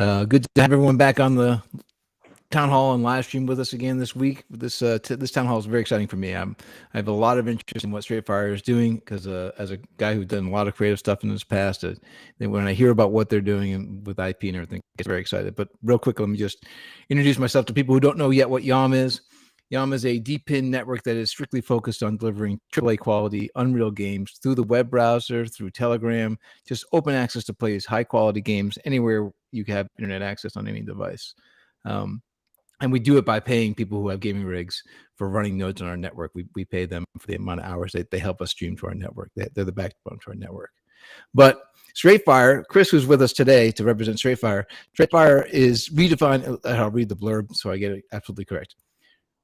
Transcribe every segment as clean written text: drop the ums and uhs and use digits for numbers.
Good to have everyone back on the town hall and live stream with us again this week. This town hall is very exciting for me. I have a lot of interest in what Str8Fire is doing because as a guy who's done a lot of creative stuff in his past, then when I hear about what they're doing and with IP and everything, I get very excited. But real quick, let me just introduce myself to people who don't know yet what YOM is. YOM is a DePIN network that is strictly focused on delivering AAA quality Unreal games through the web browser, through Telegram, just open access to play these high quality games anywhere you have internet access on any device. And we do it by paying people who have gaming rigs for running nodes on our network. We pay them for the amount of hours that they help us stream to our network. They're the backbone to our network. But Str8Fire, Chris, who's with us today to represent Str8Fire, Str8Fire is redefined. I'll read the blurb so I get it absolutely correct.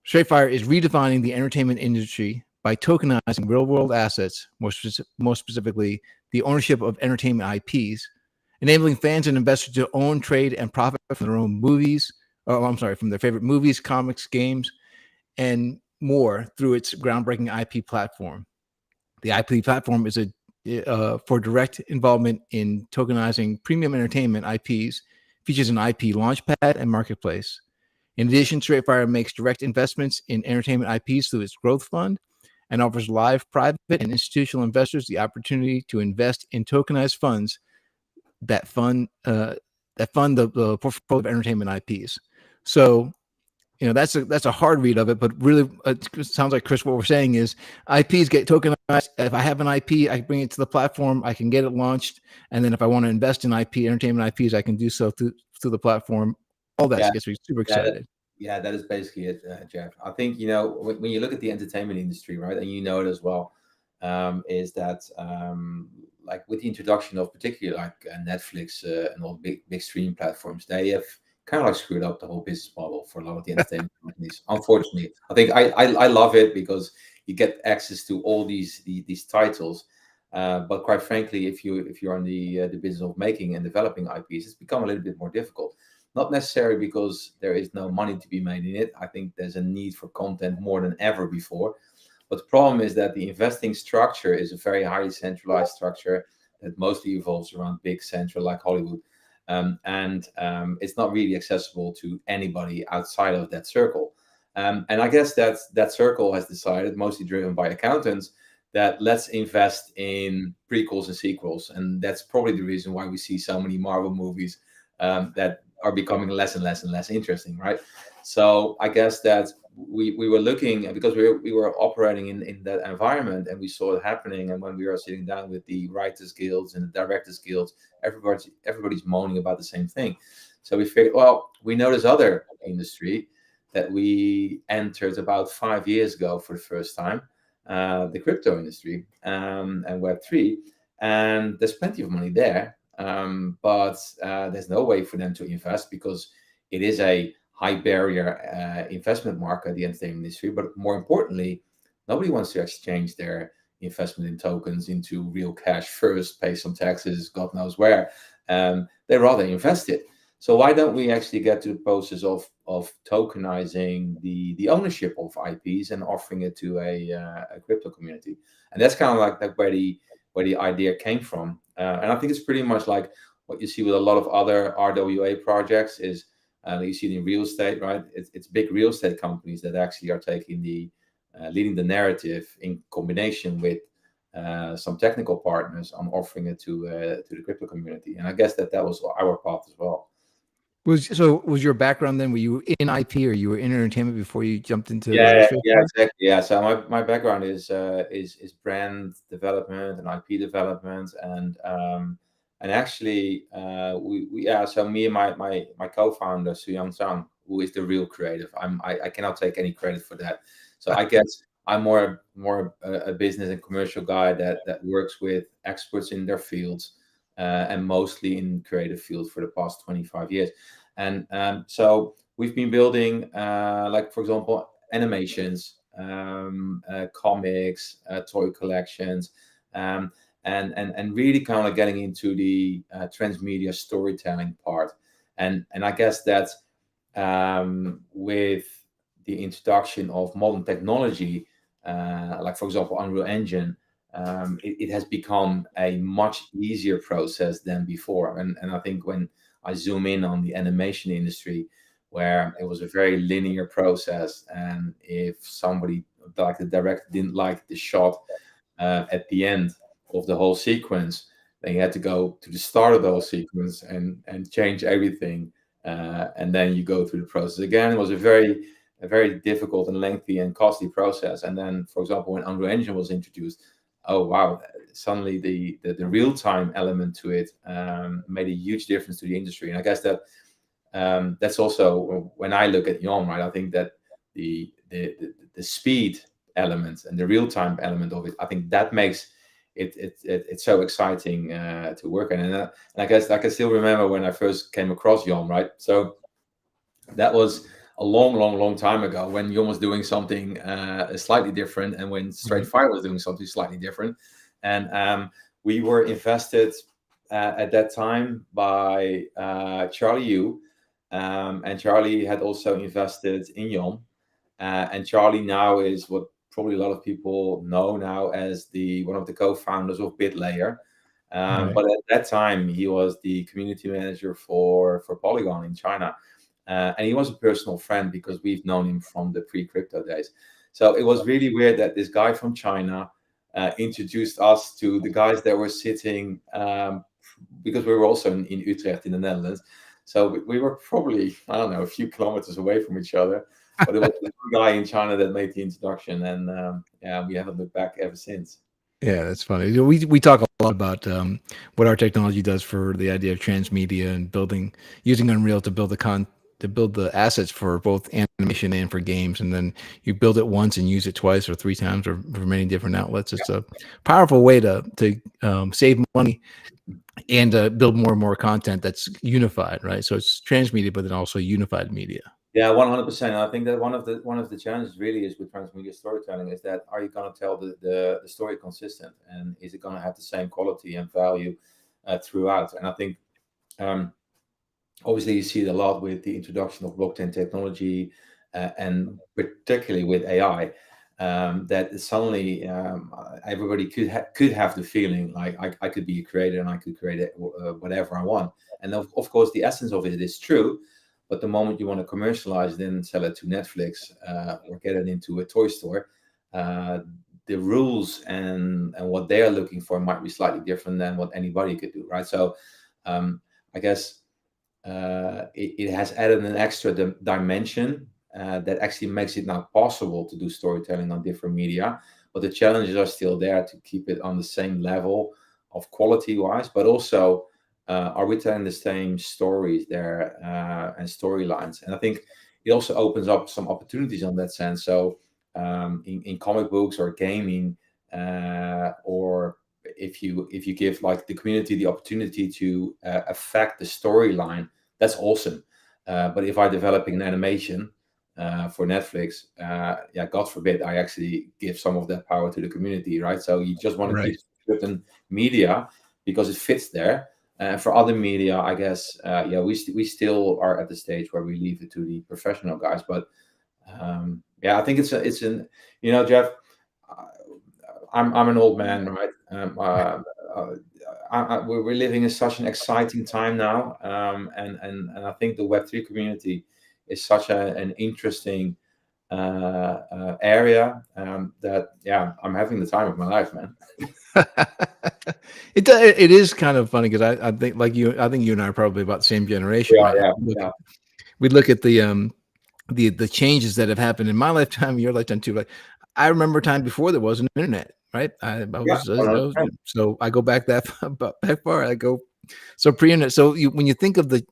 Str8Fire is redefining the entertainment industry by tokenizing real-world assets, more specifically, the ownership of entertainment IPs, enabling fans and investors to own, trade, and profit from their own movies, from their favorite movies, comics, games, and more through its groundbreaking IP platform. The IP platform is for direct involvement in tokenizing premium entertainment IPs, features an IP launchpad and marketplace. In addition, Str8Fire makes direct investments in entertainment IPs through its growth fund and offers live, private, and institutional investors the opportunity to invest in tokenized funds that fund the portfolio of entertainment IPs. So, that's a hard read of it, but really, it sounds like, Chris, what we're saying is IPs get tokenized. If I have an IP, I bring it to the platform, I can get it launched, and then if I want to invest in entertainment IPs, I can do so through the platform. All that gets me super excited. That is basically it, Jeff. I think, when you look at the entertainment industry, right, and it as well, is that like with the introduction of particularly like Netflix and all big streaming platforms, they have kind of like screwed up the whole business model for a lot of the entertainment companies. Unfortunately, I think I love it because you get access to all these titles. But quite frankly, if you're in the business of making and developing IPs, it's become a little bit more difficult. Not necessarily because there is no money to be made in it. I think there's a need for content more than ever before. But the problem is that the investing structure is a very highly centralized structure that mostly evolves around big central like Hollywood. And it's not really accessible to anybody outside of that circle. And I guess that circle has decided, mostly driven by accountants, that let's invest in prequels and sequels. And that's probably the reason why we see so many Marvel movies that are becoming less and less and less interesting, right? So I guess that we were looking, because we were operating in that environment, and we saw it happening. And when we were sitting down with the writers guilds and the directors guilds, everybody's moaning about the same thing. So we figured, well, we know this other industry that we entered about 5 years ago for the first time, the crypto industry and Web3, and there's plenty of money there. But there's no way for them to invest because it is a high barrier investment market, the entertainment industry. But more importantly, nobody wants to exchange their investment in tokens into real cash first, pay some taxes, God knows where. They rather invest it. So why don't we actually get to the process of tokenizing the ownership of IPs and offering it to a crypto community? And that's kind of like where the idea came from. And I think it's pretty much like what you see with a lot of other RWA projects is you see it in real estate, right? It's big real estate companies that actually are taking leading the narrative in combination with some technical partners on offering it to the crypto community. And I guess that was our path as well. Was your background then? Were you in IP or you were in entertainment before you jumped into? Yeah, exactly. Yeah, so my background is brand development and IP development, and actually So me and my co-founder Suyang Zhang, who is the real creative. I cannot take any credit for that. So I guess I'm more a business and commercial guy that works with experts in their fields. And mostly in creative field for the past 25 years. And so we've been building, like, for example, animations, comics, toy collections, and really kind of getting into the transmedia storytelling part. And I guess that with the introduction of modern technology, like, for example, Unreal Engine, it has become a much easier process than before. And I think when I zoom in on the animation industry, where it was a very linear process, and if somebody, like the director, didn't like the shot at the end of the whole sequence, then you had to go to the start of the whole sequence and change everything, and then you go through the process again. It was a very difficult and lengthy and costly process. And then, for example, when Unreal Engine was introduced, oh wow, suddenly the real time element to it made a huge difference to the industry. And I guess that that's also when I look at YOM, right? I think that the speed element and the real time element of it, I think that makes it's so exciting to work in. And I guess I can still remember when I first came across YOM, right? So that was a long time ago, when YOM was doing something slightly different, and when Str8Fire was doing something slightly different. And we were invested at that time by Charlie Yu, and Charlie had also invested in YOM. And Charlie now is what probably a lot of people know now as one of the co-founders of BitLayer. Right. But at that time, he was the community manager for Polygon in China. And he was a personal friend because we've known him from the pre-crypto days. So it was really weird that this guy from China introduced us to the guys that were sitting, because we were also in Utrecht in the Netherlands. So we were probably, I don't know, a few kilometers away from each other. But it was the guy in China that made the introduction. And yeah, we haven't looked back ever since. Yeah, that's funny. You know, we talk a lot about what our technology does for the idea of transmedia and using Unreal to build to build the assets for both animation and for games, and then you build it once and use it twice or three times or for many different outlets. It's a powerful way to save money and build more and more content that's unified, right? So it's transmedia, but then also unified media. Yeah, 100%. I think that one of the challenges really is with transmedia storytelling is that, are you going to tell the story consistent, and is it going to have the same quality and value throughout? And I think obviously you see it a lot with the introduction of blockchain technology, and particularly with AI. That suddenly everybody could have the feeling like I could be a creator and I could create whatever I want. And of course, the essence of it is true. But the moment you want to commercialize it and sell it to Netflix or get it into a toy store, the rules and what they are looking for might be slightly different than what anybody could do, right? So I guess it has added an extra dimension that actually makes it now possible to do storytelling on different media. But the challenges are still there to keep it on the same level of quality-wise, but also are we telling the same stories there and storylines? And I think it also opens up some opportunities on that sense. So in comic books or gaming, or if you give like the community the opportunity to affect the storyline, that's awesome. But if I'm developing an animation for Netflix, yeah, God forbid I actually give some of that power to the community, right? So you just want to Right. keep certain media because it fits there. For other media, I guess, yeah, we still are at the stage where we leave it to the professional guys. But yeah, I think it's an, you know, Jeff, I'm an old man, right? We're living in such an exciting time now, and I think the Web3 community is such an interesting area that, yeah, I'm having the time of my life, man. It is kind of funny because I think I think you and I are probably about the same generation, Yeah, right? yeah, yeah, We look at the changes that have happened in my lifetime, your lifetime too. Like I remember a time before there was an internet, right? yeah, 100%. So I go back back far. I go so pre-internet. So when you think of the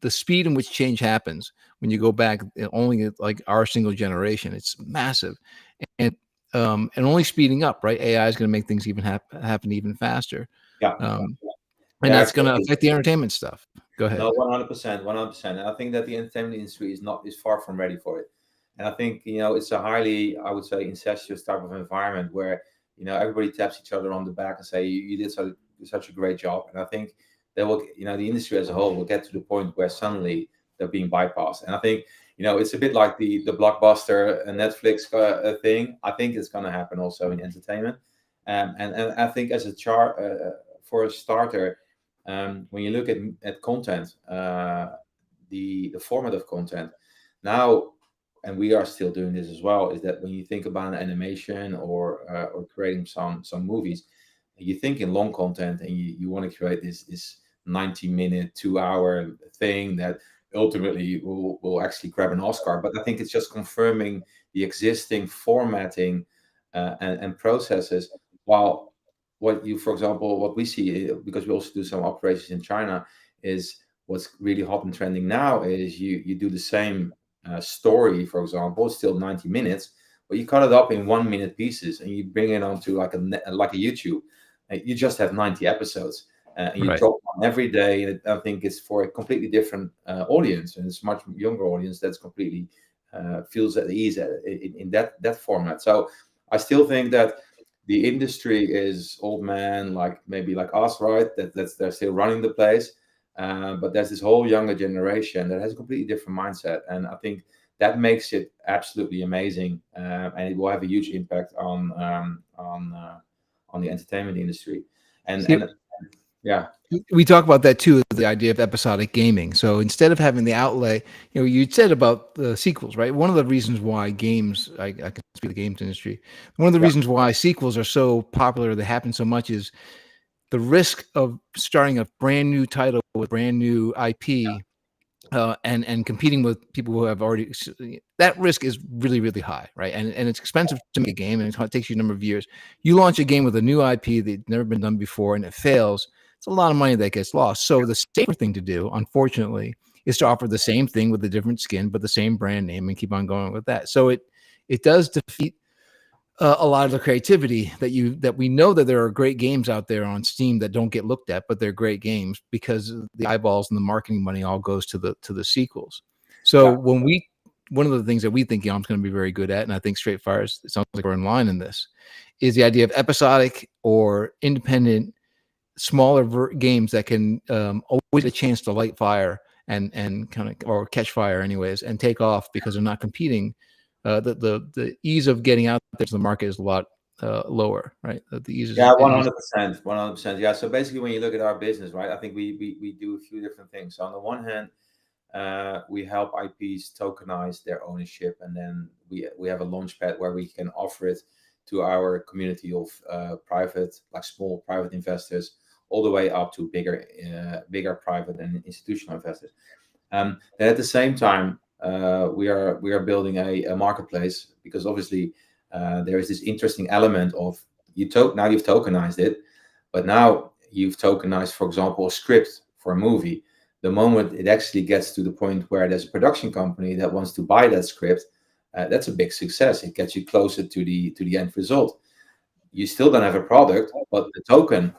speed in which change happens when you go back only like our single generation, it's massive, and only speeding up, right? AI is going to make things even happen even faster, Yeah, um, and yeah, that's going to exactly. affect the entertainment stuff. Go ahead. No, 100%, 100%. And I think that the entertainment industry is far from ready for it. And I think, you know, it's a highly, I would say, incestuous type of environment where, you know, everybody taps each other on the back and say, you did such a great job. And I think that will, you know, the industry as a whole will get to the point where suddenly they're being bypassed. And I think, you know, it's a bit like the blockbuster Netflix thing. I think it's going to happen also in entertainment. And I think as for a starter, when you look at content, the format of content now, and we are still doing this as well, is that when you think about an animation or creating some movies, you think in long content, and you want to create this 90-minute, 2 hour thing that ultimately will actually grab an Oscar. But I think it's just confirming the existing formatting and processes. While for example, what we see, because we also do some operations in China, is what's really hot and trending now is you do the same story, for example, still 90 minutes, but you cut it up in 1 minute pieces and you bring it onto like a YouTube. You just have 90 episodes. And you Right. drop one every day, and I think it's for a completely different audience, and it's a much younger audience that's completely feels at ease in that format. So I still think that the industry is old man, like maybe like us, right? That's they're still running the place, but there's this whole younger generation that has a completely different mindset, and I think that makes it absolutely amazing, and it will have a huge impact on the entertainment industry, See, and yeah. we talk about that too, the idea of episodic gaming. So instead of having the outlay, you said about the sequels, right? One of the reasons why games, I can speak the games industry, one of the Yeah. reasons why sequels are so popular, they happen so much, is the risk of starting a brand new title with brand new IP, and competing with people who have already, that risk is really, really high, right? And it's expensive to make a game, and it takes you a number of years. You launch a game with a new IP that's never been done before, and it fails. It's a lot of money that gets lost. So the safer thing to do, unfortunately, is to offer the same thing with a different skin, but the same brand name, and keep on going with that. So it does defeat a lot of the creativity that we know that there are great games out there on Steam that don't get looked at, but they're great games because the eyeballs and the marketing money all goes to the sequels. So Yeah. one of the things that we think Yom's going to be very good at, and I think Str8Fire sounds like we're in line in this, is the idea of episodic or independent, smaller games that can always get a chance to light fire and kind of, or catch fire anyways, and take off because they're not competing. The ease of getting out there to the market is a lot lower, right? The ease Yeah, is easy. 100%, 100%. Yeah. So basically, when you look at our business, right, I think we do a few different things. So on the one hand, we help IPs tokenize their ownership, and then we have a launchpad where we can offer it to our community of private, like small private investors, all the way up to bigger private and institutional investors. Then at the same time, we are building a marketplace, because obviously there is this interesting element of now you've tokenized it, but now you've tokenized, for example, a script for a movie. The moment it actually gets to the point where there's a production company that wants to buy that script, that's a big success. It gets you closer to the end result. You still don't have a product, but the token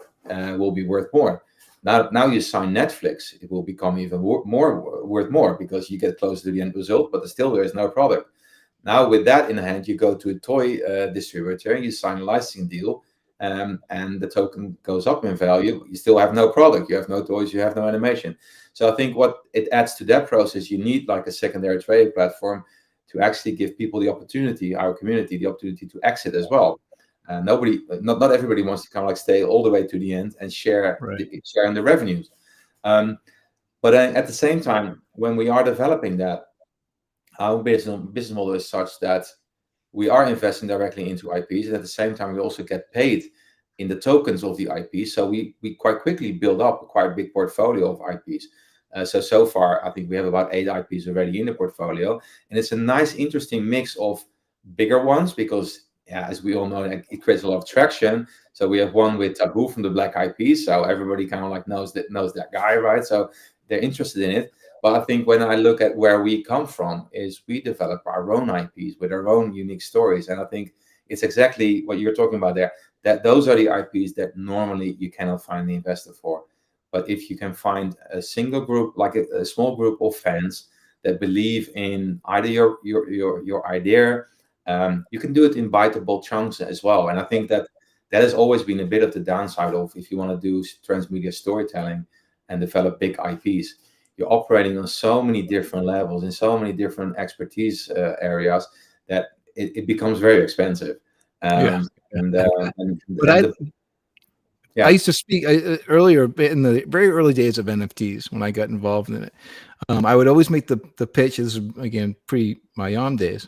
will be worth more. Now you sign Netflix, it will become even more worth more, because you get closer to the end result, but still there is no product. Now with that in hand, you go to a toy distributor, you sign a licensing deal, and the token goes up in value. But you still have no product, you have no toys, you have no animation. So I think what it adds to that process, you need like a secondary trading platform to actually give people the opportunity, our community, the opportunity to exit as well. Not everybody wants to kind of like stay all the way to the end and share Right. in the revenues. Um, but at the same time, when we are developing that, our business model is such that we are investing directly into IPs, and at the same time, we also get paid in the tokens of the IPs. So we quite quickly build up a quite big portfolio of IPs. So far, I think we have about 8 IPs already in the portfolio, and it's a nice, interesting mix of bigger ones, because yeah, as we all know, it creates a lot of traction. So we have one with Taboo from the Black Eyed Peas, so everybody kind of like knows that guy, right? So they're interested in it. But I think when I look at where we come from, is we develop our own IPs with our own unique stories, and I think it's exactly what you're talking about there. That those are the IPs that normally you cannot find the investor for. But if you can find a single group, like a small group of fans that believe in either your idea, you can do it in biteable chunks as well. And I think that has always been a bit of the downside of, if you want to do transmedia storytelling and develop big IPs, you're operating on so many different levels in so many different expertise areas that it becomes very expensive. Yeah. Um, and, But uh, and, but and I the, I Yeah. used to speak earlier in the very early days of NFTs when I got involved in it. I would always make the pitch. This is again pre my YOM days.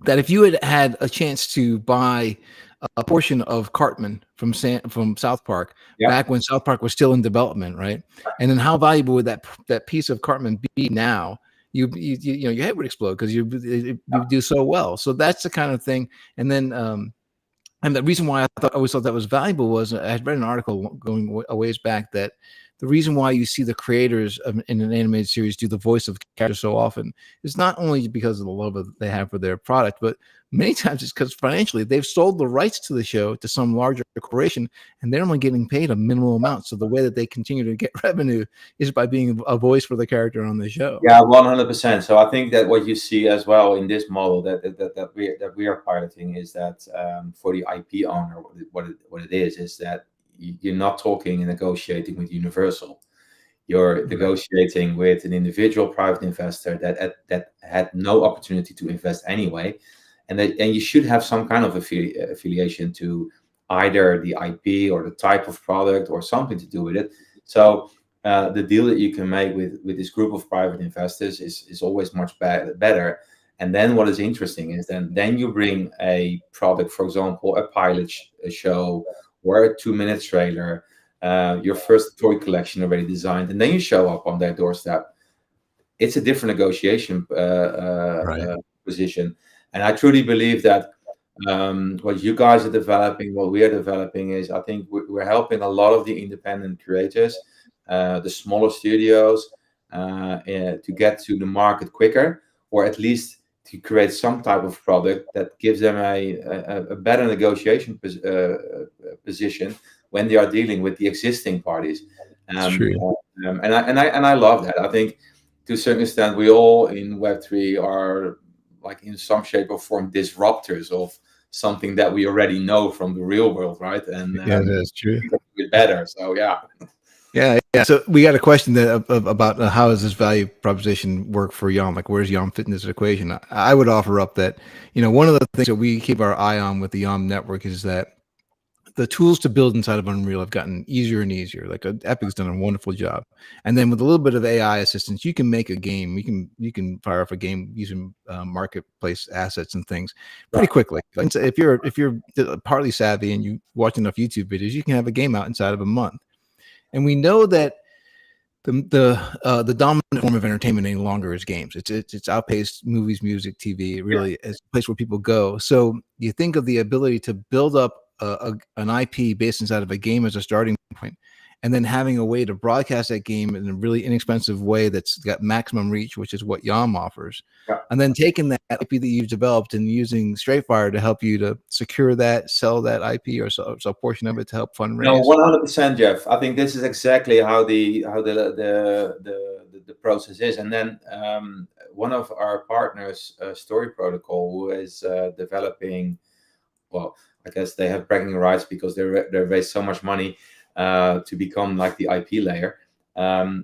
That if you had had a chance to buy a portion of Cartman from South Park Yeah. back when South Park was still in development, right? And then how valuable would that piece of Cartman be now? You know your head would explode because you do so well. So that's the kind of thing. And then and the reason why I always thought that was valuable was I had read an article going a ways back that the reason why you see the creators in an animated series do the voice of characters so often is not only because of the love they have for their product, but many times it's because financially they've sold the rights to the show to some larger corporation and they're only getting paid a minimal amount. So the way that they continue to get revenue is by being a voice for the character on the show. Yeah, 100%. So I think that what you see as well in this model that we are piloting is that for the IP owner, what it is that you're not talking and negotiating with Universal. You're Right. negotiating with an individual private investor that had no opportunity to invest anyway, and you should have some kind of affiliation to either the IP or the type of product or something to do with it. So the deal that you can make with this group of private investors is always much better. And then what is interesting is then you bring a product, for example, a pilot show or a 2 minute trailer, your first toy collection already designed, and then you show up on their doorstep. It's a different negotiation Right. position. And I truly believe that what you guys are developing, what we are developing is, I think we're helping a lot of the independent creators, the smaller studios, to get to the market quicker, or at least to create some type of product that gives them a better negotiation position when they are dealing with the existing parties. It's true. And I love that. I think to a certain extent, we all in Web3 are like in some shape or form disruptors of something that we already know from the real world, right? And Yeah, that's true. it's better. So yeah. Yeah, yeah. So we got a question about how does this value proposition work for YOM? Like, where's YOM fit in this equation? I would offer up that, you know, one of the things that we keep our eye on with the YOM network is that the tools to build inside of Unreal have gotten easier and easier. Like Epic's done a wonderful job, and then with a little bit of AI assistance, you can make a game. You can fire off a game using marketplace assets and things pretty Yeah. quickly. Like, so if you're partly savvy and you watch enough YouTube videos, you can have a game out inside of a month. And we know that the dominant form of entertainment any longer is games. It's outpaced movies, music, TV. It Yeah. really is a place where people go. So you think of the ability to build up an IP based inside of a game as a starting point, and then having a way to broadcast that game in a really inexpensive way that's got maximum reach, which is what YOM offers. Yeah. And then taking that IP that you've developed and using Str8Fire to help you to secure that, sell that IP, or so a portion of it to help No, fundraise. 100%, Jeff. I think this is exactly how the process is. And then one of our partners, Story Protocol, who is developing, well, I guess they have bragging rights because they raised so much money to become like the IP layer.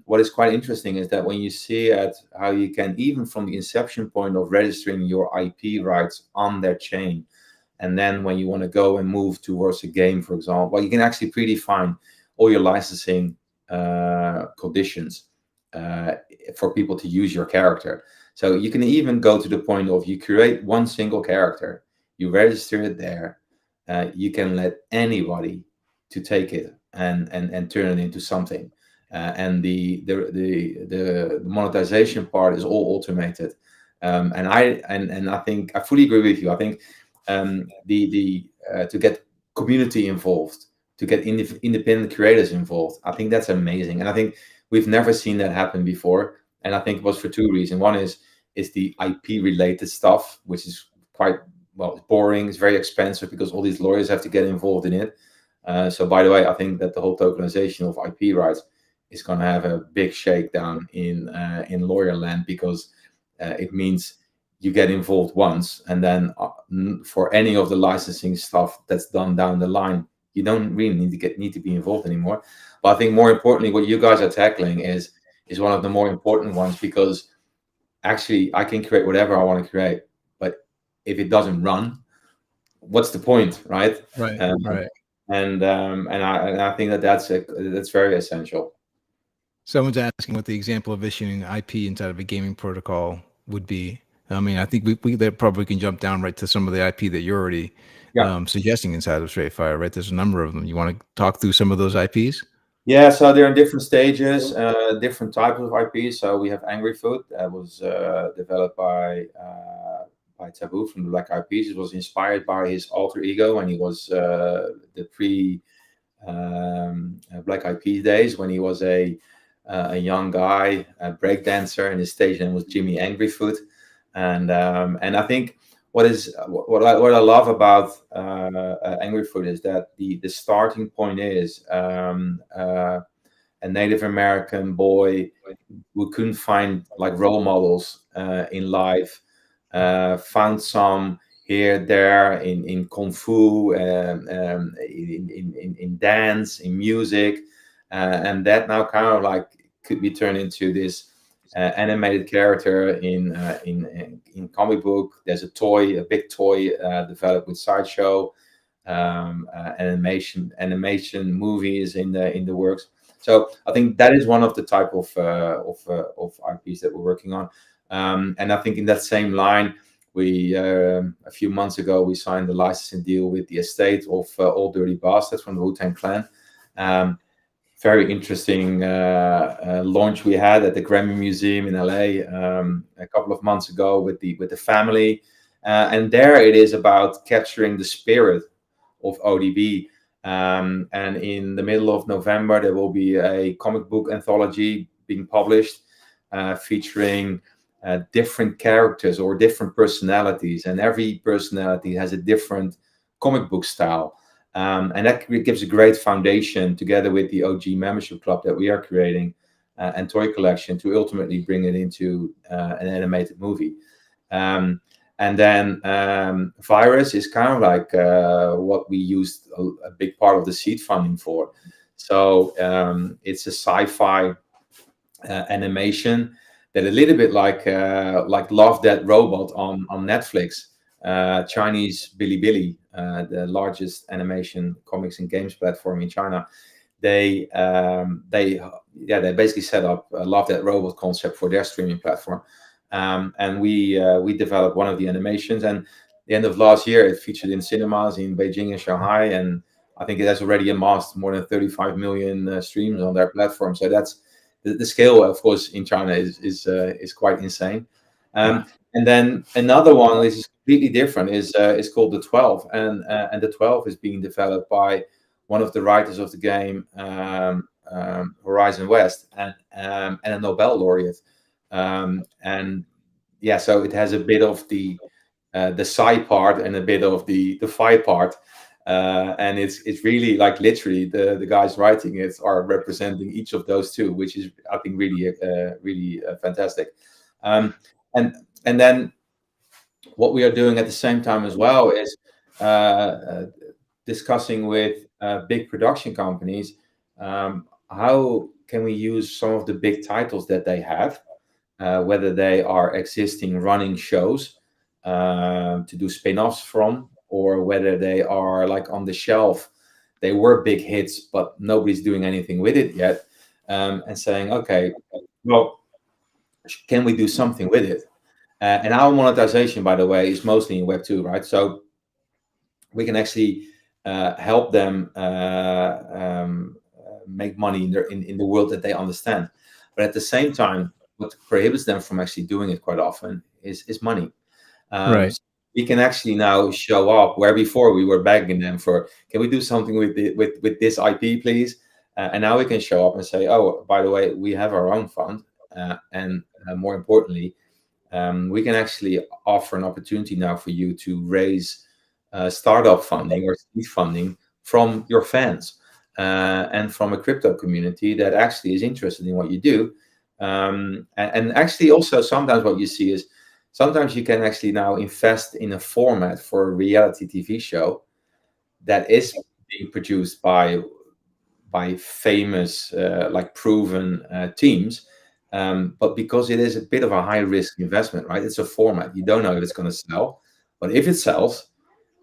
What is quite interesting is that when you see at how you can, even from the inception point of registering your IP rights on their chain, and then when you want to go and move towards a game, for example, well, you can actually predefine all your licensing conditions for people to use your character. So you can even go to the point of you create one single character, you register it there, you can let anybody to take it and turn it into something. And the monetization part is all automated. And I think I fully agree with you. I think the to get community involved, to get independent creators involved, I think that's amazing. And I think we've never seen that happen before. And I think it was for two reasons. One is the IP related stuff, which is quite, well, it's boring. It's very expensive because all these lawyers have to get involved in it. So by the way, I think that the whole tokenization of IP rights is going to have a big shakedown in lawyer land, because it means you get involved once, and then for any of the licensing stuff that's done down the line, you don't really need to be involved anymore. But I think more importantly, what you guys are tackling is one of the more important ones, because actually I can create whatever I want to create, but if it doesn't run, what's the point, right? Right, Um, right. And I think that's very essential. Someone's asking what the example of issuing IP inside of a gaming protocol would be. I mean, I think we that probably can jump down right to some of the IP that you're already Yeah. suggesting inside of Str8Fire, right? There's a number of them. You want to talk through some of those IPs? Yeah, so they're in different stages, different types of IPs. So we have Angry Food that was developed by Taboo from the Black Eyed Peas. It was inspired by his alter ego when he was the pre Black Eyed Peas days, when he was a young guy, a breakdancer, and his stage name was Jimmy Angryfoot. And I think what I love about Angryfoot is that the starting point is a Native American boy who couldn't find like role models in life, found some here, there, in kung fu, in dance, in music, and that now kind of like could be turned into this animated character in comic book. There's a big toy developed with Sideshow, animation movies in the works. So I think that is one of the type of IPs that we're working on. And I think in that same line, we a few months ago we signed a licensing deal with the estate of All Dirty Bastards from the Wu-Tang Clan. Very interesting launch we had at the Grammy Museum in LA a couple of months ago with the family, and there it is about capturing the spirit of ODB. And in the middle of November, there will be a comic book anthology being published featuring different characters or different personalities, and every personality has a different comic book style. And that gives a great foundation, together with the OG membership club that we are creating and toy collection, to ultimately bring it into an animated movie. And then Virus is kind of like what we used a big part of the seed funding for. So it's a sci-fi animation that a little bit like Love, Death Robot on Netflix, Chinese Bilibili, the largest animation comics and games platform in China. They basically set up a Love, Death Robot concept for their streaming platform. And we developed one of the animations, and the end of last year it featured in cinemas in Beijing and Shanghai, and I think it has already amassed more than 35 million streams on their platform. So that's the scale, of course, in China is quite insane. Wow. And then another one, which is completely different, is called the 12, and the 12 is being developed by one of the writers of the game, Horizon West, and a Nobel laureate. And yeah, so it has a bit of the psi part and a bit of the phi part, and it's really like literally the guys writing it are representing each of those two, which is, I think, really fantastic. And then what we are doing at the same time as well is discussing with big production companies, how can we use some of the big titles that they have, whether they are existing running shows to do spin-offs from, or whether they are like on the shelf, they were big hits but nobody's doing anything with it yet, and saying, okay, well, can we do something with it? And our monetization, by the way, is mostly in Web 2, right? So we can actually help them make money in the world that they understand. But at the same time, what prohibits them from actually doing it quite often is money. Right. So we can actually now show up where before we were begging them for, can we do something with this IP, please? And now we can show up and say, oh, by the way, we have our own fund, and more importantly, we can actually offer an opportunity now for you to raise startup funding or seed funding from your fans and from a crypto community that actually is interested in what you do. And actually also sometimes what you see is, sometimes you can actually now invest in a format for a reality TV show that is being produced by famous, like proven teams. But because it is a bit of a high risk investment, right? It's a format. You don't know if it's going to sell, but if it sells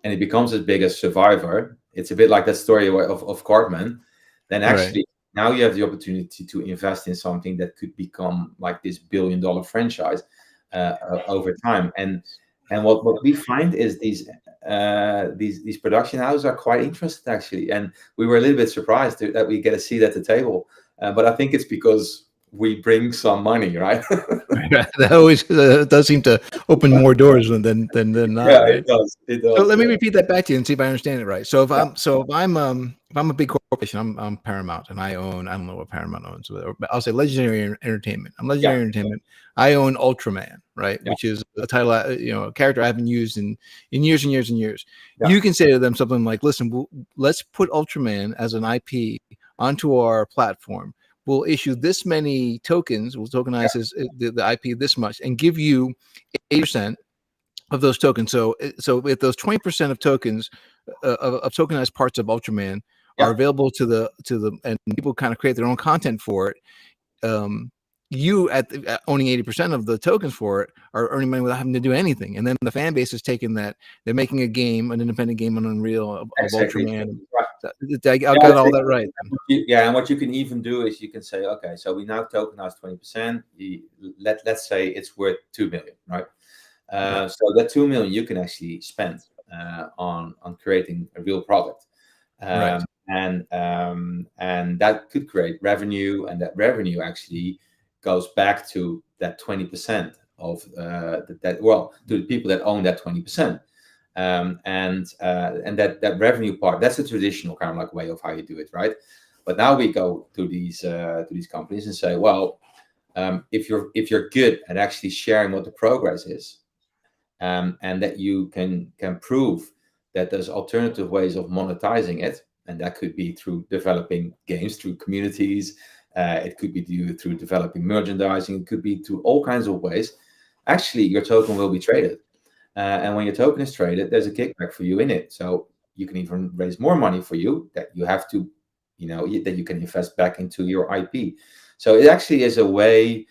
and it becomes as big as Survivor, it's a bit like that story of Cartman. Then Right. actually now you have the opportunity to invest in something that could become like this billion-dollar franchise over time. And what we find is these production houses are quite interested actually, and we were a little bit surprised that we get a seat at the table. But I think it's because we bring some money, right? That always does seem to open more doors than not, Yeah, it right? does. It So does. let me Yeah. repeat that back to you and see if I understand it right. So Yeah. if I'm a big corporation, I'm Paramount, and I don't know what Paramount owns, but I'll say Legendary Entertainment. I'm Yeah. Legendary Entertainment. I own Ultraman, right? Yeah. Which is a title, a character I haven't used in years and years and years. Yeah. You can say to them something like, "Listen, let's put Ultraman as an IP onto our platform. We'll issue this many tokens. We'll tokenize the IP this much, and give you 8% of those tokens. So if those 20% of tokens of tokenized parts of Ultraman are Yeah. available to the and people kind of create their own content for it, you at owning 80% of the tokens for it are earning money without having to do anything. And then the fan base is taking that, they're making a game, an independent game on Unreal of Exactly. Ultraman. Right. I Yeah, got all that right. yeah, and what you can even do is you can say, okay, so we now tokenize 20%. Let's say it's worth 2 million, right? Right. So that 2 million you can actually spend on creating a real product. Right. And that could create revenue, and that revenue actually goes back to that 20% of well, to the people that own that 20%. And that revenue part, that's a traditional kind of like way of how you do it, right? But now we go to these companies and say, well, if you're good at actually sharing what the progress is, and that you can prove that there's alternative ways of monetizing it, and that could be through developing games through communities, it could be through developing merchandising, it could be through all kinds of ways. Actually, your token will be traded, and when your token is traded, there's a kickback for you in it. So you can even raise more money for you that you have to, that you can invest back into your IP. So it actually is a way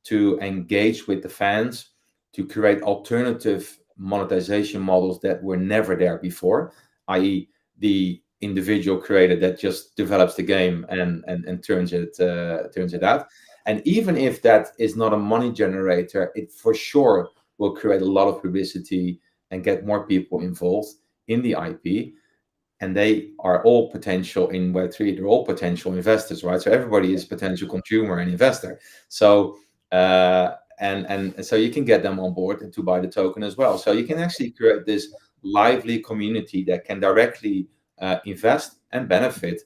to engage with the fans, to create alternative monetization models that were never there before, i.e., the individual creator that just develops the game and turns it out. And even if that is not a money generator, it for sure will create a lot of publicity and get more people involved in the IP. And they are all potential in Web3. They're all potential investors, right? So everybody is potential consumer and investor. So and so you can get them on board and to buy the token as well. So you can actually create this lively community that can directly invest and benefit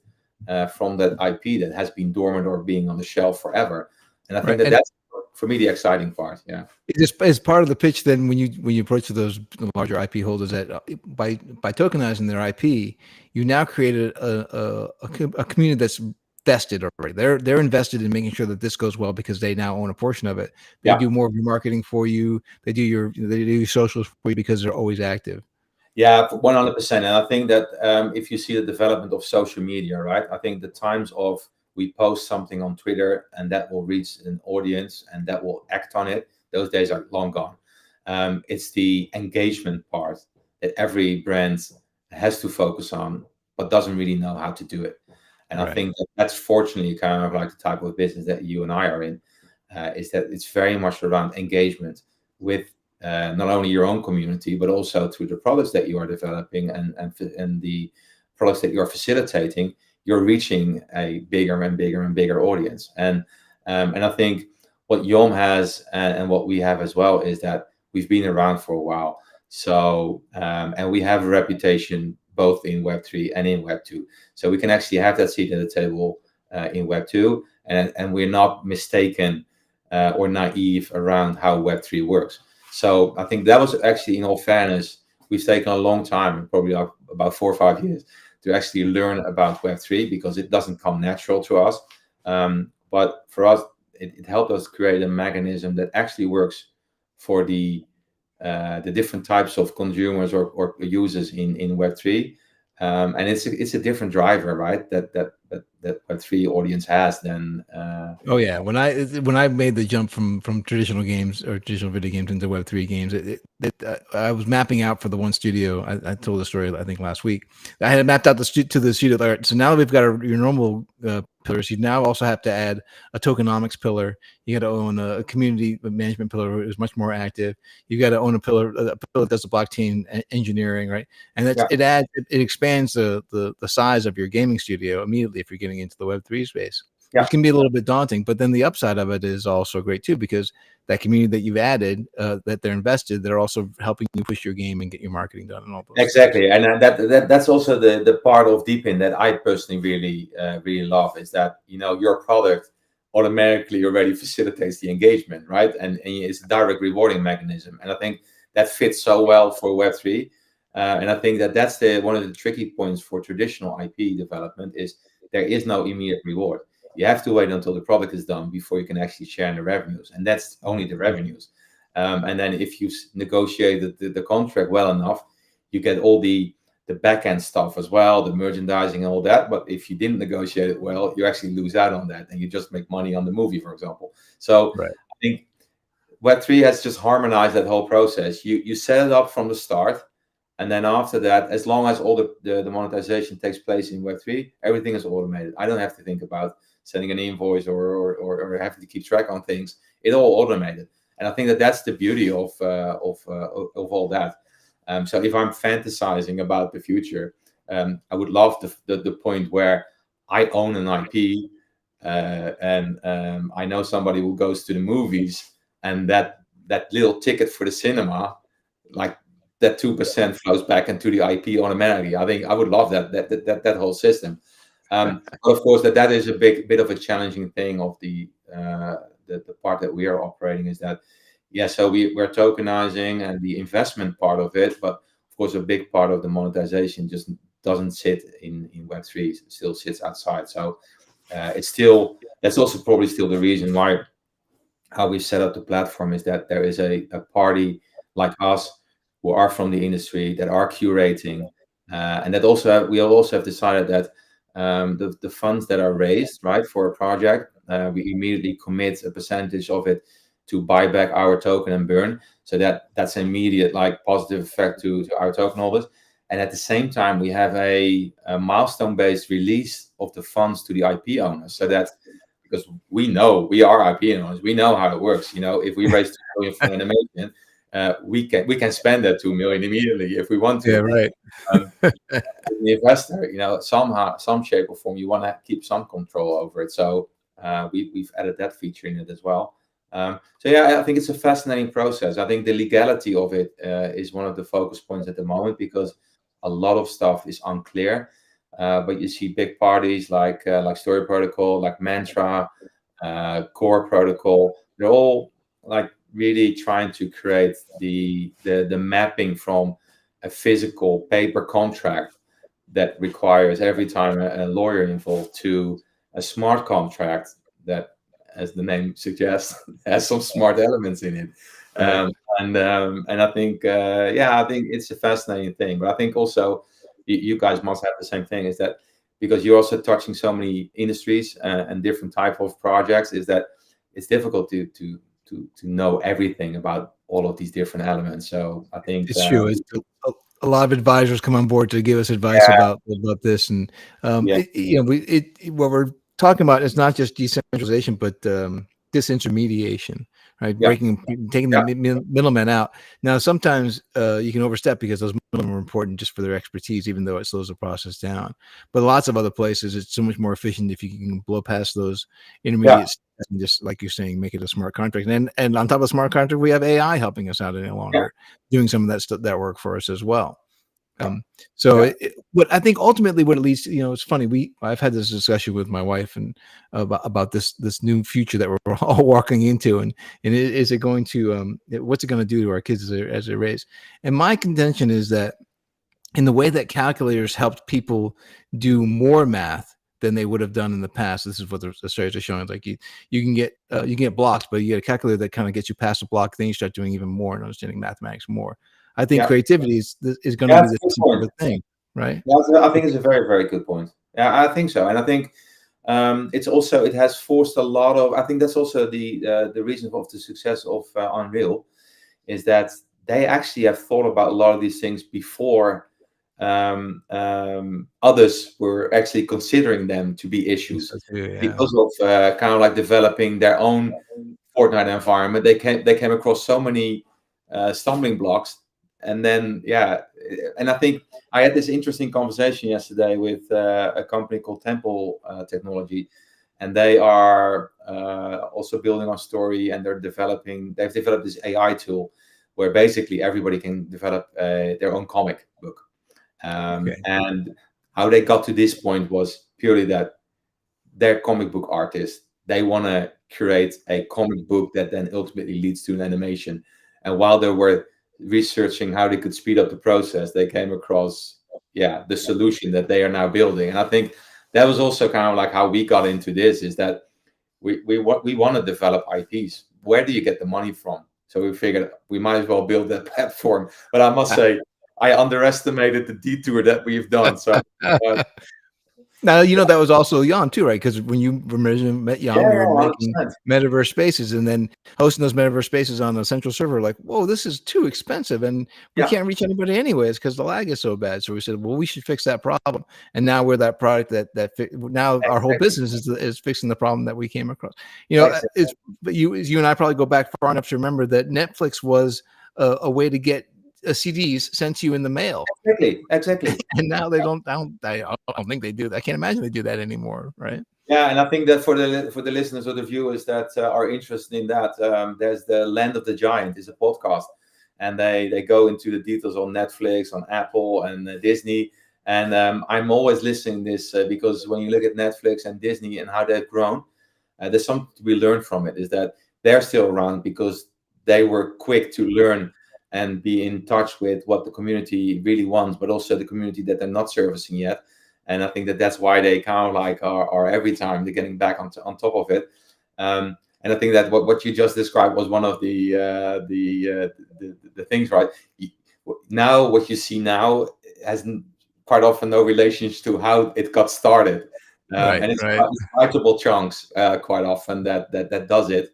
from that IP that has been dormant or being on the shelf forever. And I think Right. that And that's for me the exciting part. Yeah. is part of the pitch then when you approach those larger IP holders that by tokenizing their IP, you now created a community that's vested already. They're invested in making sure that this goes well because they now own a portion of it. They Yeah. do more of your marketing for you. They do your socials for you because they're always active. Yeah, 100%. And I think that if you see the development of social media, right? I think the times of we post something on Twitter and that will reach an audience and that will act on it, those days are long gone. It's the engagement part that every brand has to focus on, but doesn't really know how to do it. And I Right. think that's fortunately kind of like the type of business that you and I are in, is that it's very much around engagement with not only your own community, but also through the products that you are developing and the products that you're facilitating, you're reaching a bigger and bigger and bigger audience. And I think what YOM has and what we have as well is that we've been around for a while. So and we have a reputation both in Web3 and in Web2. So we can actually have that seat at the table in Web2, and we're not mistaken or naive around how Web3 works. So I think that was actually, in all fairness, we've taken a long time, probably about 4 or 5 years, to actually learn about Web3 because it doesn't come natural to us. But for us, it helped us create a mechanism that actually works for the different types of consumers or users in Web3. And it's a different driver, right? That that Web3 audience has, then Oh yeah, when I made the jump from traditional games or traditional video games into Web3 games, I was mapping out for the one studio. I told the story I think last week. I had mapped out to the studio. All right, so now that we've got your normal pillars, you now also have to add a tokenomics pillar. You got to own a community management pillar who's much more active. You got to own a pillar that does the blockchain engineering, right? And yeah, it expands the size of your gaming studio immediately if you're getting into the Web3 space, yeah. which can be a little bit daunting. But then the upside of it is also great too, because that community that you've added, that they're invested, they're also helping you push your game and get your marketing done and all those things. Exactly, and that's also the part of DePIN that I personally really love, is that your product automatically already facilitates the engagement, right? And it's a direct rewarding mechanism, and I think that fits so well for Web3. And I think that's one of the tricky points for traditional IP development is there is no immediate reward. You have to wait until the product is done before you can actually share in the revenues, and that's only the revenues. And then if you negotiate the contract well enough, you get all the back end stuff as well, the merchandising and all that. But if you didn't negotiate it well, you actually lose out on that, and you just make money on the movie, for example. So Right. I think Web3 has just harmonized that whole process. You set it up from the start, and then after that, as long as all the monetization takes place in Web3, everything is automated. I don't have to think about sending an invoice or having to keep track on things. It's all automated, and I think that's the beauty of all that. So if I'm fantasizing about the future, I would love the point where I own an IP, and I know somebody who goes to the movies, and that little ticket for the cinema, like that 2% flows back into the IP automatically. I think I would love that whole system. But of course, that is a bit of a challenging thing of the part that we are operating, is that so we're tokenizing and the investment part of it, but of course a big part of the monetization just doesn't sit in Web3. It still sits outside. So that's also probably still the reason why how we set up the platform is that there is a party like us who are from the industry that are curating, and that also we also have decided that the funds that are raised, right, for a project, we immediately commit a percentage of it to buy back our token and burn, so that's an immediate positive effect to our token holders. And at the same time, we have a milestone-based release of the funds to the IP owners, so that because we know we are IP owners, we know how it works. If we raise 2 million for an animation, we can spend that 2 million immediately if we want to. Yeah, right. The investor, somehow, some shape or form, you want to keep some control over it. So we've added that feature in it as well. So I think it's a fascinating process. I think the legality of it is one of the focus points at the moment, because a lot of stuff is unclear. But you see big parties like Story Protocol, like Mantra, Core Protocol. They're all really trying to create the mapping from a physical paper contract that requires every time a lawyer involved to a smart contract that, as the name suggests, has some smart elements in it. And I think I think it's a fascinating thing. But I think also you guys must have the same thing, is that because you're also touching so many industries and different type of projects, is that it's difficult to know everything about all of these different elements. So I think It's true. It's a lot of advisors come on board to give us advice about this, and what we're talking about is not just decentralization, but disintermediation, right? Taking the middlemen out. Now, sometimes you can overstep because those middlemen are important just for their expertise, even though it slows the process down. But lots of other places, it's so much more efficient if you can blow past those intermediate steps and just, like you're saying, make it a smart contract. And on top of smart contract, we have AI helping us out any longer, doing some of that work for us as well. What I think ultimately, what at least, it's funny. I've had this discussion with my wife and about this new future that we're all walking into, and is it going to what's it going to do to our kids as they raise? And my contention is that in the way that calculators helped people do more math than they would have done in the past. This is what the studies are showing. Like you can get blocks, but you get a calculator that kind of gets you past the block. Then you start doing even more and understanding mathematics more. I think creativity is going to be the same thing, right? Yeah, I think it's a very, very good point. Yeah, I think so, and I think it has forced a lot of. I think that's also the reason of the success of Unreal, is that they actually have thought about a lot of these things before others were actually considering them to be Think so issues, too, yeah. because of kind of like developing their own Fortnite environment. They came across so many stumbling blocks, and then and I think I had this interesting conversation yesterday with a company called Temple Technology, and they are also building on Story, and they've developed this AI tool where basically everybody can develop their own comic book. Okay. And how they got to this point was purely that they're comic book artists. They want to create a comic book that then ultimately leads to an animation. And while they were researching how they could speed up the process, they came across, the solution that they are now building. And I think that was also kind of like how we got into this, is that we want to develop IPs. Where do you get the money from? So we figured we might as well build that platform. But I must say, I underestimated the detour that we've done. So uh, Now, that was also Jan too, right? Because when you originally met yeah, Jan, we were making 100%. metaverse spaces, and then hosting those metaverse spaces on a central server, like, whoa, this is too expensive, and we Yeah, can't reach anybody anyways because the lag is so bad. So we said, well, we should fix that problem. And now we're that product now our whole exactly. business is fixing the problem that we came across. Exactly. It's but you and I probably go back far enough to remember that Netflix was a way to get CDs sent to you in the mail. Exactly. Exactly. And now they don't. I don't think they do that. I can't imagine they do that anymore, right? Yeah, and I think that for the listeners or the viewers that are interested in that, there's the Land of the Giant is a podcast, and they go into the details on Netflix, on Apple, and Disney. And I'm always listening this because when you look at Netflix and Disney and how they've grown, there's something to be learned from it. Is that they're still around because they were quick to learn and be in touch with what the community really wants, but also the community that they're not servicing yet. And I think that that's why they kind of like are every time they're getting back on top of it. And I think that what you just described was one of the things, right? Now what you see now has quite often no relations to how it got started, Right, and it's right. multiple chunks quite often that does it.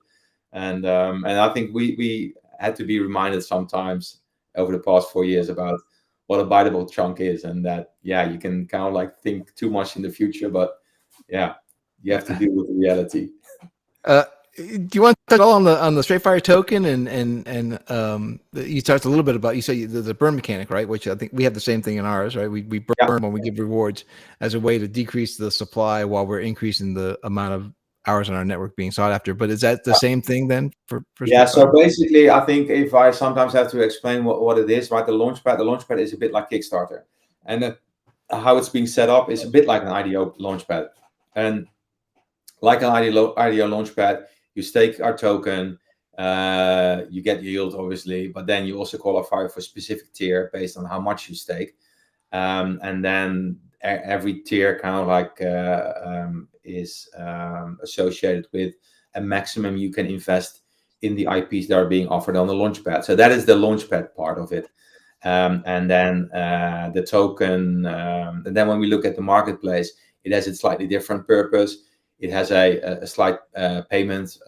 And I think we had to be reminded sometimes over the past 4 years about what a biteable chunk is, and that you can kind of like think too much in the future, but you have to deal with the reality. Do you want to touch all on the Str8Fire token and you talked a little bit about, you say the burn mechanic, right? Which I think we have the same thing in ours, right? We Yeah, burn when we give rewards as a way to decrease the supply while we're increasing the amount of hours on our network being sought after. But is that the same thing then for yeah. So Str8Fire? basically, I think if I sometimes have to explain what it is, right? The launchpad is a bit like Kickstarter, and how it's being set up is a bit like an IDO launchpad. And like an IDO launchpad, you stake our token, you get yield obviously, but then you also qualify for a specific tier based on how much you stake. And then every tier kind of like is associated with a maximum you can invest in the IPs that are being offered on the launchpad. So that is the launchpad part of it. And then the token, and then when we look at the marketplace, it has a slightly different purpose. It has a slight payment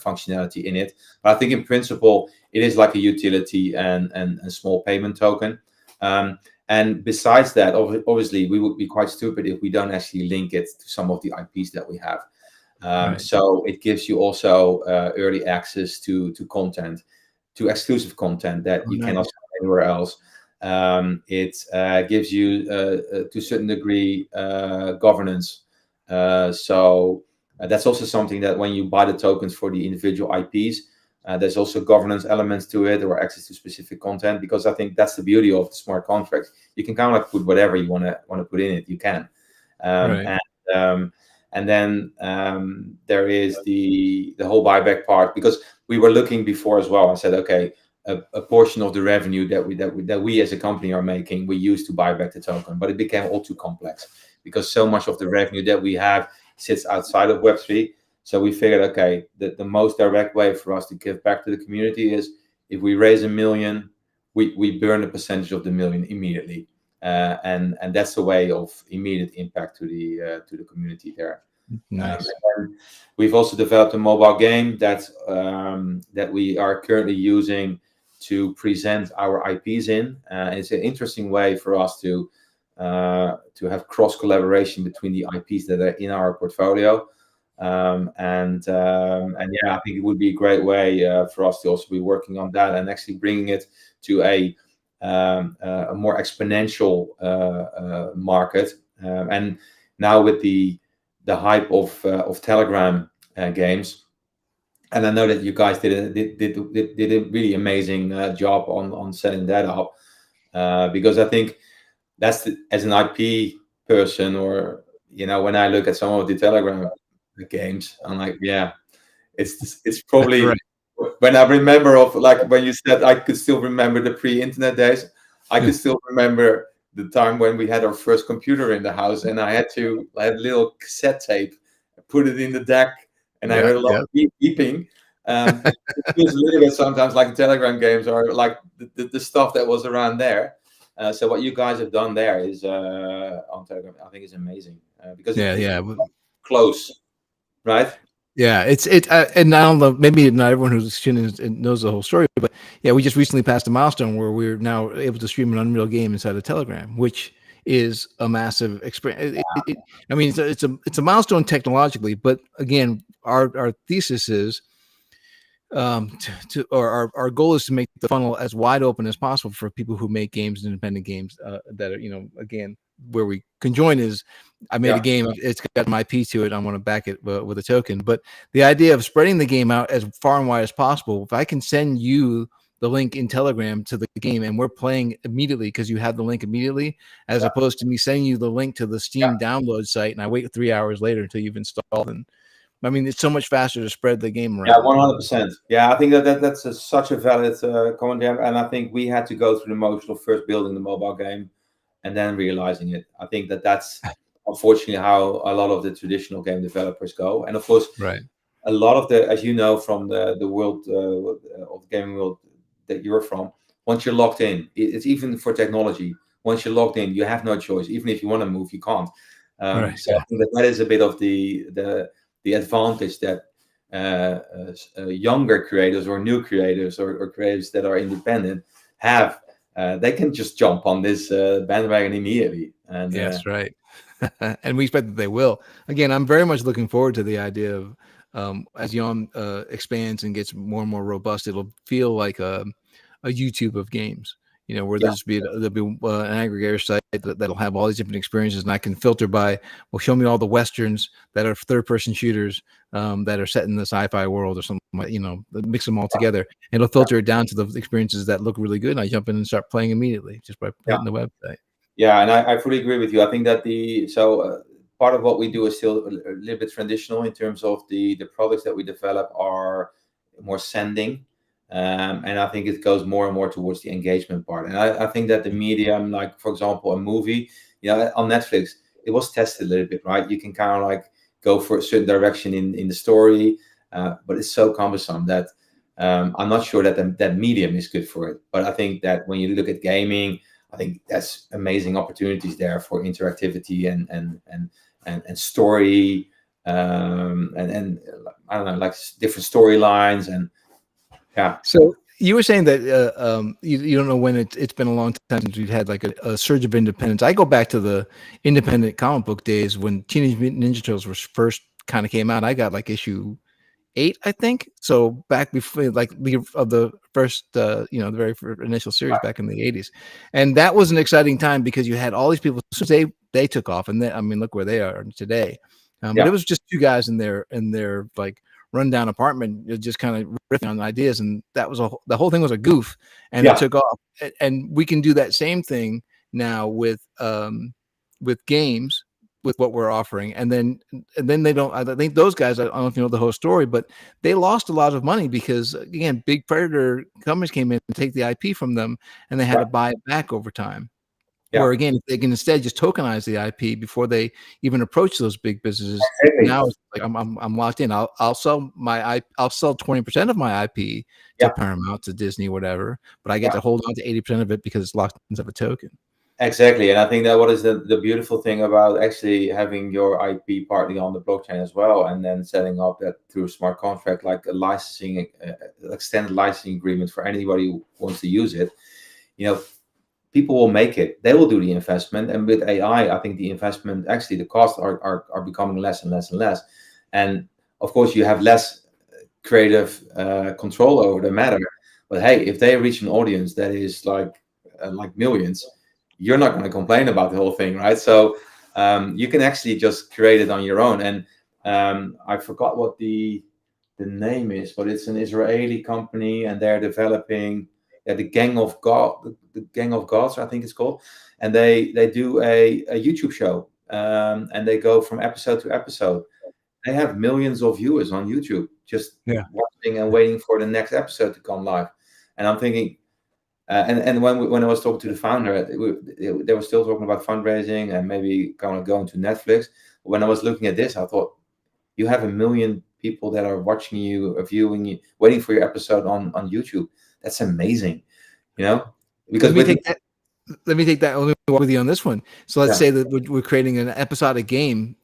functionality in it. But I think in principle, it is like a utility and a small payment token. And besides that, obviously, we would be quite stupid if we don't actually link it to some of the IPs that we have. Right. So it gives you also early access to content, to exclusive content that Oh, you cannot nice. find anywhere else. It gives you, to a certain degree, governance. So that's also something that when you buy the tokens for the individual IPs, there's also governance elements to it, or access to specific content, because I think that's the beauty of the smart contracts. You can kind of like put whatever you want to put in it. You can, Right. um, and then there is the whole buyback part, because we were looking before as well and said, okay, a portion of the revenue that we as a company are making, we use to buy back the token, but it became all too complex because so much of the revenue that we have sits outside of Web3. So we figured, okay, the most direct way for us to give back to the community is if we raise $1 million, we burn a percentage of the million immediately. and that's a way of immediate impact to the community there. Nice. And we've also developed a mobile game that we are currently using to present our IPs in. It's an interesting way for us to have cross collaboration between the IPs that are in our portfolio. And yeah, I think it would be a great way for us to also be working on that and actually bringing it to a more exponential market. And now with the hype of Telegram games, and I know that you guys did a really amazing job on setting that up, because I think that's as an IP person, or when I look at some of the Telegram games, I'm like, yeah, it's probably Right. when I remember of, like, when you said I could still remember the pre-internet days, I could still remember the time when we had our first computer in the house, and I had a little cassette tape, put it in the deck, and I Yeah. heard a lot Yeah. of beeping. It feels a little bit sometimes like Telegram games are like the stuff that was around there. So what you guys have done there is on Telegram, I think is amazing, because Yeah. it's Yeah. close, right? Yeah, and I don't know, maybe not everyone who's tuning in knows the whole story, but yeah, we just recently passed a milestone where we're now able to stream an Unreal game inside of Telegram, which is a massive experience. I mean, it's a milestone technologically, but again, our thesis is or our goal is to make the funnel as wide open as possible for people who make games, independent games that are, again, where we can join is I made a Yeah, game, it's got my IP to it, I want to back it with a token. But the idea of spreading the game out as far and wide as possible, if I can send you the link in Telegram to the game and we're playing immediately because you have the link immediately, as yeah. opposed to me sending you the link to the Steam download site and I wait 3 hours later until you've installed. And I mean, it's so much faster to spread the game Yeah, around. 100%. Yeah, I think that's such a valid comment there, and I think we had to go through the motion of first building the mobile game and then realizing it. I think that's unfortunately how a lot of the traditional game developers go, and of course, Right. a lot of the, as you know, from the world of the gaming world that you're from, once you're locked in, it's even for technology. Once you're locked in, you have no choice. Even if you want to move, you can't. Right. So I think that is a bit of the advantage that younger creators or new creators or creators that are independent have. They can just jump on this bandwagon immediately. And Yes, right. And we expect that they will. Again, I'm very much looking forward to the idea of as YOM expands and gets more and more robust, it'll feel like a YouTube of games. Where yeah, there'll be an aggregator site that'll have all these different experiences, and I can filter by, well, show me all the westerns that are third-person shooters that are set in the sci-fi world or something. Mix them all together, and it'll filter it down to the experiences that look really good, and I jump in and start playing immediately just by yeah. hitting the website. Yeah, and I fully agree with you. I think that part of what we do is still a little bit traditional in terms of the products that we develop are more sending, and I think it goes more and more towards the engagement part. And I think that the medium, like for example, a movie, on Netflix, it was tested a little bit, right? You can kind of like go for a certain direction in the story, but it's so cumbersome that I'm not sure that that medium is good for it. But I think that when you look at gaming, I think that's amazing opportunities there for interactivity and story, and I don't know, like different storylines, and yeah, So you were saying that you don't know when it's been a long time since we've had like a surge of independence. I go back to the independent comic book days when Teenage Mutant Ninja Turtles was first kind of came out. I got like issue 8, I think. So back before like the first, the very first initial series back in the 80s, and that was an exciting time because you had all these people. As soon as they took off, and I mean, look where they are today. But yeah, it was just two guys in their like rundown apartment, just kind of riffing on ideas, and that was the whole thing was a goof, and it yeah, took off. And we can do that same thing now with games with what we're offering, and then they don't. I think those guys. I don't know if you know the whole story, but they lost a lot of money because again, big predator companies came in to take the IP from them, and they had yeah, to buy it back over time. yeah, Where again, if they can instead just tokenize the IP before they even approach those big businesses, exactly. now it's like I'm locked in. I'll sell I'll sell 20% of my IP to Yeah, Paramount, to Disney, whatever, but I get yeah. to hold on to 80% of it because it's locked into a token. Exactly, and I think that what is the beautiful thing about actually having your IP partly on the blockchain as well, and then setting up that through a smart contract, like a licensing, extended licensing agreement for anybody who wants to use it. You know, people will make it. They will do the investment, and with AI, I think the investment, actually, the costs are becoming less and less and less. And of course, you have less creative control over the matter. But hey, if they reach an audience that is like millions, you're not going to complain about the whole thing, right? So you can actually just create it on your own. And I forgot what the name is, but it's an Israeli company, and they're developing, yeah, the Gang of God, the Gang of Gods, I think it's called, and they do a YouTube show, and they go from episode to episode. They have millions of viewers on YouTube just Yeah. watching and waiting for the next episode to come live. And I'm thinking, and when I was talking to the founder, they were still talking about fundraising and maybe kind of going to Netflix. When I was looking at this, I thought, you have a million people that are watching you, viewing you, waiting for your episode on YouTube. That's amazing, you know, Let because me with take that. Let me take that. Let me walk with you on this one. So let's yeah, say that we're creating an episodic game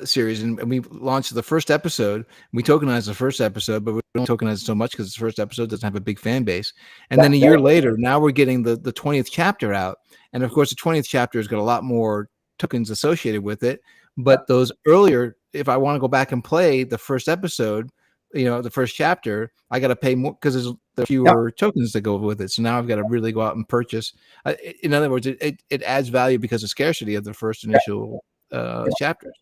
series, and we launch the first episode. We tokenize the first episode, but we don't tokenize it so much because the first episode doesn't have a big fan base. And then a year later, now we're getting the 20th chapter out, and of course, the 20th chapter has got a lot more tokens associated with it. yeah, But those earlier, if I want to go back and play the first episode, the first chapter, I got to pay more because there's yeah, fewer tokens that go with it. So now I've got to really go out and purchase. In other words, it adds value because of scarcity of the first initial chapters.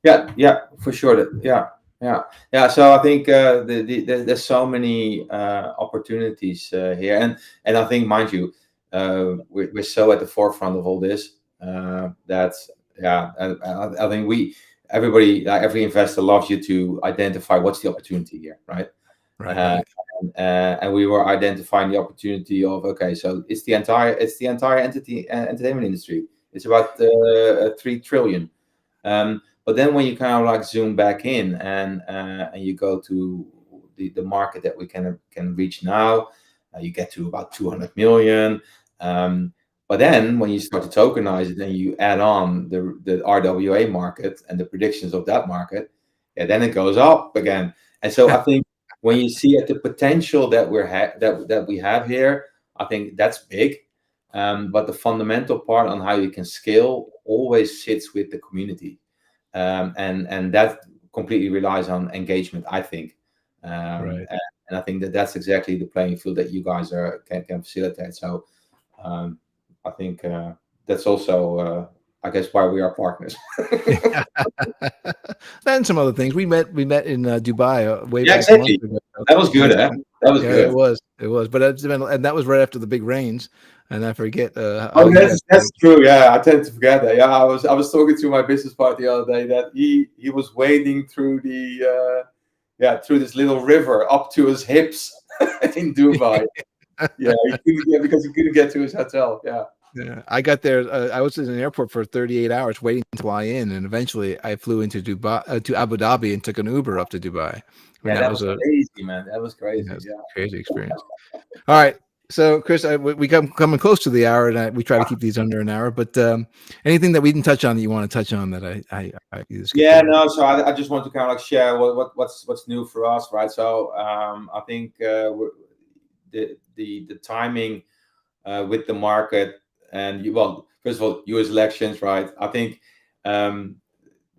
yeah, for sure. Yeah. So I think there's so many opportunities here, and I think, mind you, we're so at the forefront of all this that yeah, I think everybody, like every investor, loves you to identify what's the opportunity here, right? Right, Uh, right. and we were identifying the opportunity of, okay, so it's the entire entertainment industry. It's about 3 trillion. But then when you kind of like zoom back in and you go to the market that we can reach now, you get to about 200 million. But then when you start to tokenize it and you add on the RWA market and the predictions of that market, yeah, then it goes up again. And so I think when you see at the potential that that we have here, I think that's big. But the fundamental part on how you can scale always sits with the community, and that completely relies on engagement, I think. Right. And I think that that's exactly the playing field that you guys can facilitate. So I think that's also, I guess, why we are partners. And some other things. We met in Dubai way Yeah, back months exactly. ago. That was good, eh? That was Yeah, good. it was. But and that was right after the big rains, and I forget how Oh, you guys. that's true. Yeah, I tend to forget that. Yeah, I was talking to my business partner the other day that he was wading through through this little river up to his hips in Dubai. Yeah, he couldn't get because he couldn't get to his hotel. Yeah. Yeah, I got there. I was in an airport for 38 hours waiting to fly in, and eventually I flew into Dubai to Abu Dhabi and took an Uber up to Dubai, and Yeah, that that was was a crazy, man. That was yeah, crazy. Yeah. crazy experience. All right, so Chris, we coming close to the hour, and we try to keep these under an hour. But anything that we didn't touch on that you want to touch on that I either skipped Yeah, over? no. So I just want to kind of like share what's new for us, right? So I think the timing with the market and well, first of all, U.S. elections, right? I think um,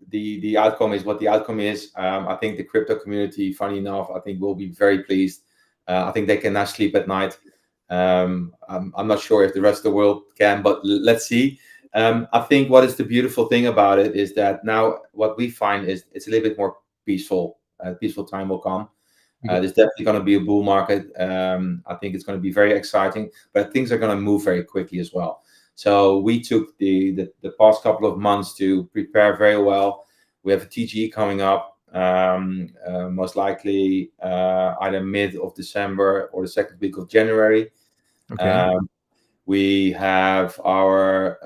the outcome is what the outcome is. I think the crypto community, funny enough, I think will be very pleased. I think they can now sleep at night. I'm not sure if the rest of the world can, but let's see. I think what is the beautiful thing about it is that now what we find is it's a little bit more peaceful. Peaceful time will come. There's definitely going to be a bull market. I think it's going to be very exciting, but things are going to move very quickly as well. So we took the past couple of months to prepare very well. We have a TGE coming up, most likely either mid of December or the second week of January. Okay. We have our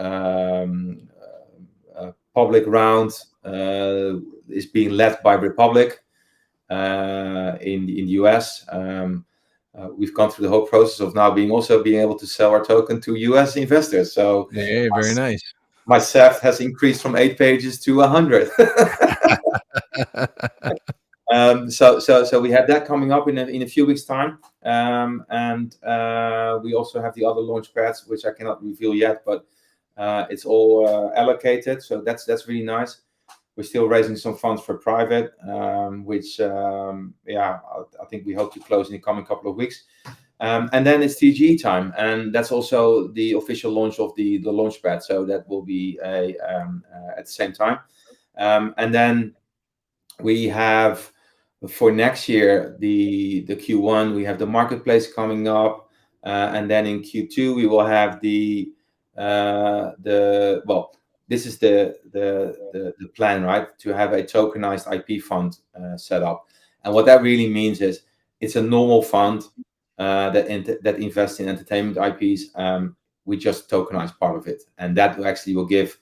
public round is being led by Republic in the US. we've gone through the whole process of now being able to sell our token to US investors. So Yeah, very nice. my SEF has increased from 8 pages to 100. So we have that coming up in a few weeks' time, and we also have the other launch pads, which I cannot reveal yet, but it's all allocated. So that's really nice. We're still raising some funds for private, which I think we hope to close in the coming couple of weeks. And then it's TGE time, and that's also the official launch of the launchpad. So that will be at the same time. And then we have for next year the Q1 we have the marketplace coming up, and then in Q2 we will have this is the plan, right? To have a tokenized IP fund set up, and what that really means is it's a normal fund that invests in entertainment IPs. We just tokenize part of it, and that actually will give.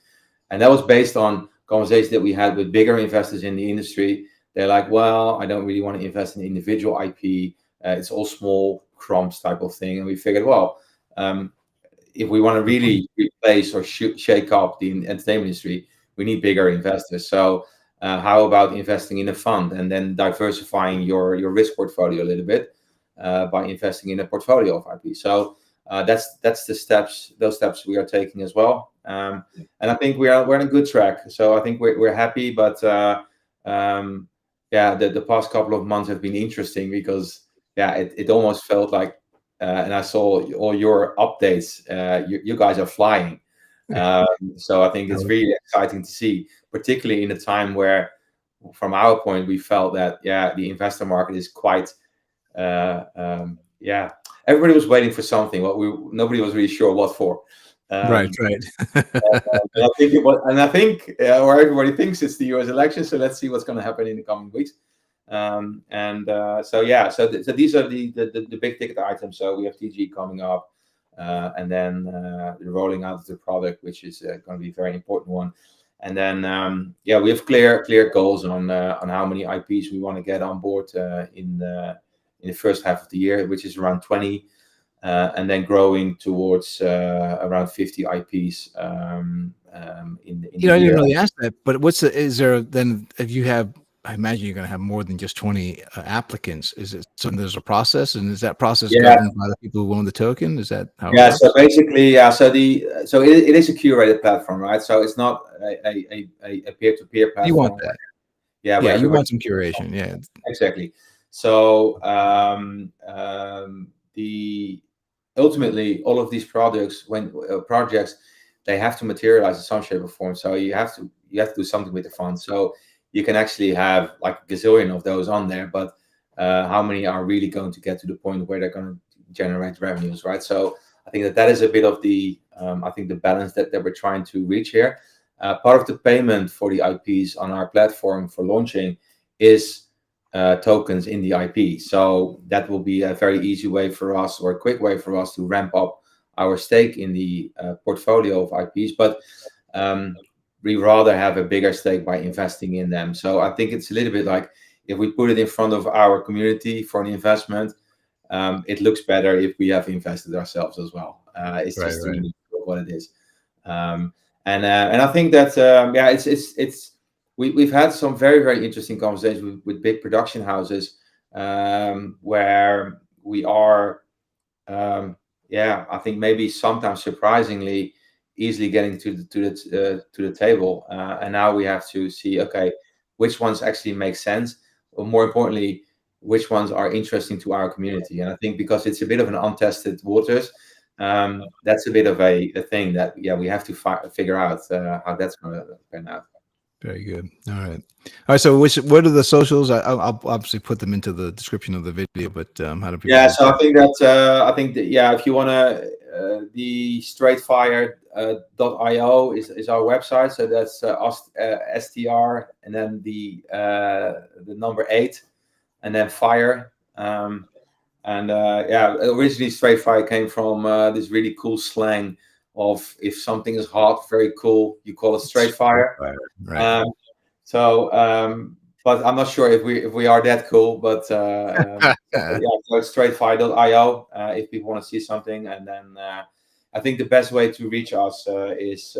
And that was based on conversations that we had with bigger investors in the industry. They're like, well, I don't really want to invest in individual IP. It's all small crumbs type of thing. And we figured, well, if we want to really replace or shake up the entertainment industry, we need bigger investors. So how about investing in a fund and then diversifying your risk portfolio a little bit by investing in a portfolio of IP? So that's those steps we are taking as well. And I think we're on a good track. So I think we're happy, but the past couple of months have been interesting because it almost felt like, and I saw all your updates. You guys are flying. So I think it's really exciting to see, particularly in a time where, from our point, we felt that the investor market is quite everybody was waiting for something. Nobody was really sure what for. Right. And I think or everybody thinks it's the US election. So let's see what's going to happen in the coming weeks. So these are the big ticket items. So we have TG coming up, and then the rolling out of the product, which is going to be a very important one. And then we have clear goals on how many IPs we want to get on board in the first half of the year, which is around 20, and then growing towards around 50 IPs in the year. I didn't really ask that, but is there then, if you have, I imagine you're going to have more than just 20 applicants. Is it so there's a process, and is that process governed by the people who own the token? Is that how it works? So basically, so it is a curated platform, right? So it's not a peer-to-peer platform. You want that. You want some curation. Yeah, exactly. So ultimately all of these projects, they have to materialize in some shape or form. So you have to do something with the fund. So you can actually have like a gazillion of those on there, but how many are really going to get to the point where they're going to generate revenues, right? So I think that is a bit of the balance that we're trying to reach here. Part of the payment for the IPs on our platform for launching is tokens in the IP. So that will be a very easy way for us, or a quick way for us, to ramp up our stake in the portfolio of IPs. But we rather have a bigger stake by investing in them. So I think it's a little bit like, if we put it in front of our community for an investment, it looks better if we have invested ourselves as well. It's just what it is. And I think that we've had some very, very interesting conversations with big production houses, where we are I think maybe sometimes surprisingly easily getting to the table, and now we have to see, okay, which ones actually make sense, or more importantly, which ones are interesting to our community. And I think because it's a bit of an untested waters, that's a bit of a thing that we have to figure out how that's going to pan out. Very good. All right. So what are the socials? I'll obviously put them into the description of the video, but how do people? So I think that if you want to, the Str8Fire.io is our website. So that's STR and then the number 8 and then fire. Originally Str8Fire came from this really cool slang of, if something is hot, very cool, you call it Str8Fire. Right. but I'm not sure if we are that cool. But yeah, so it's Str8Fire.io if people want to see something, and then I think the best way to reach us is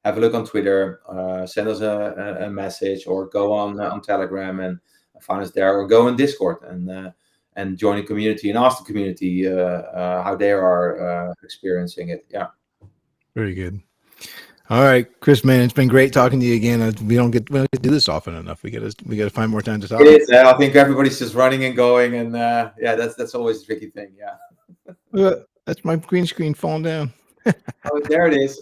have a look on Twitter, send us a message, or go on Telegram and find us there, or go in Discord and join the community and ask the community how they are experiencing it. Yeah. Very good. All right, Chris, man, it's been great talking to you again. We don't get to do this often enough. We got to find more time to talk. It is. I think everybody's just running and going, and yeah, that's always a tricky thing. Yeah. That's my green screen falling down. Oh, there it is.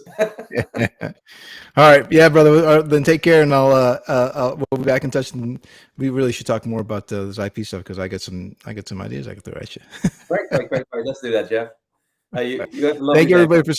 All right, yeah, brother. Then take care, and we'll be back in touch. And we really should talk more about this IP stuff, because I got some ideas I could throw at you. Great. Let's do that, Jeff. You have a lovely Thank you, day. everybody, for